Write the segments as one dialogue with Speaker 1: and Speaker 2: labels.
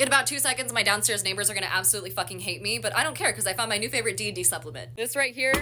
Speaker 1: In about 2 seconds, my downstairs neighbors are gonna absolutely fucking hate me, but I don't care because I found my new favorite D&D supplement. This right here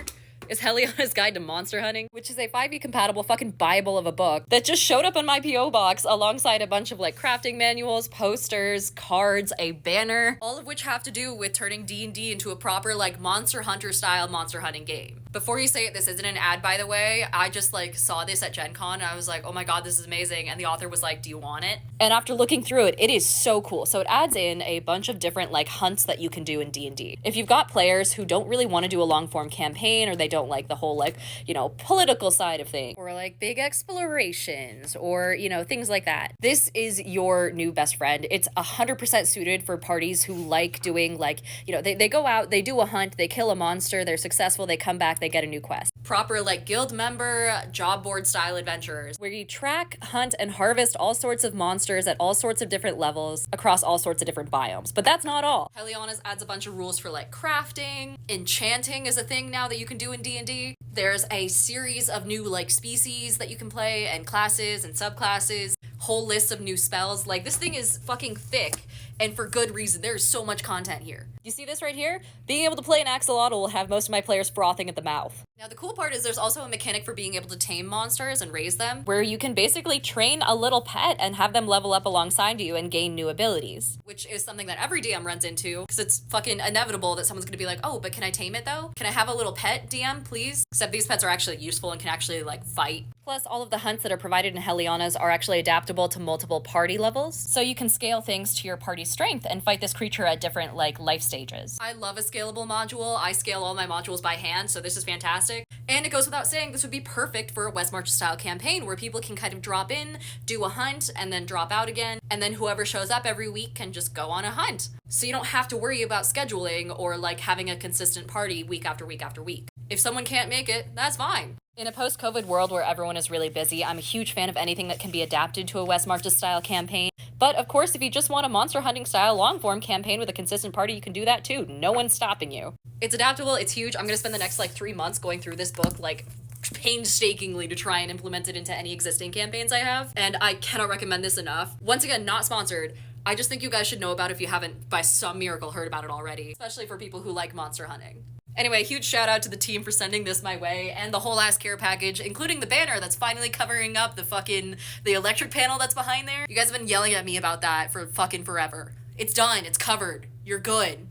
Speaker 1: is Heliana's Guide to Monster Hunting, which is a 5e compatible fucking bible of a book that just showed up in my P.O. box alongside a bunch of like crafting manuals, posters, cards, a banner, all of which have to do with turning D&D into a proper like Monster Hunter style monster hunting game. Before you say it, this isn't an ad, by the way. I just like saw this at Gen Con and I was like, oh my god, this is amazing. And the author was like, do you want it? And after looking through it, it is so cool. So it adds in a bunch of different like hunts that you can do in D&D. If you've got players who don't really want to do a long form campaign, or they don't like the whole like, you know, political side of things, or like big explorations, or, you know, things like that, this is your new best friend. It's 100% suited for parties who like doing like, you know, they go out, they do a hunt, they kill a monster, they're successful, they come back, they get a new quest. Proper like guild member, job board style adventurers, where you track, hunt, and harvest all sorts of monsters at all sorts of different levels across all sorts of different biomes. But that's not all. Heliana's adds a bunch of rules for like crafting. Enchanting is a thing now that you can do in D&D. There's a series of new like species that you can play, and classes and subclasses, whole lists of new spells. Like, this thing is fucking thick, and for good reason. There's so much content here. You see this right here? Being able to play an axolotl will have most of my players frothing at the mouth. Now, the cool part is there's also a mechanic for being able to tame monsters and raise them, where you can basically train a little pet and have them level up alongside you and gain new abilities, which is something that every DM runs into, because it's fucking inevitable that someone's gonna be like, oh, but can I tame it though? Can I have a little pet, DM, please? Except these pets are actually useful and can actually like fight. Plus, all of the hunts that are provided in Heliana's are actually adaptable to multiple party levels, so you can scale things to your party's strength and fight this creature at different like life stages. I love a scalable module. I scale all my modules by hand, so this is fantastic. And it goes without saying, this would be perfect for a West March style campaign where people can kind of drop in, do a hunt, and then drop out again, and then whoever shows up every week can just go on a hunt. So you don't have to worry about scheduling or like having a consistent party week after week after week. If someone can't make it, that's fine. In a post-COVID world where everyone is really busy, I'm a huge fan of anything that can be adapted to a West Marches style campaign. But of course, if you just want a monster hunting style long-form campaign with a consistent party, you can do that too. No one's stopping you. It's adaptable, it's huge. I'm gonna spend the next like 3 months going through this book like painstakingly to try and implement it into any existing campaigns I have. And I cannot recommend this enough. Once again, not sponsored. I just think you guys should know about it if you haven't by some miracle heard about it already, especially for people who like monster hunting. Anyway, huge shout out to the team for sending this my way, and the whole ass care package, including the banner that's finally covering up the electric panel that's behind there. You guys have been yelling at me about that for fucking forever. It's done, it's covered, you're good.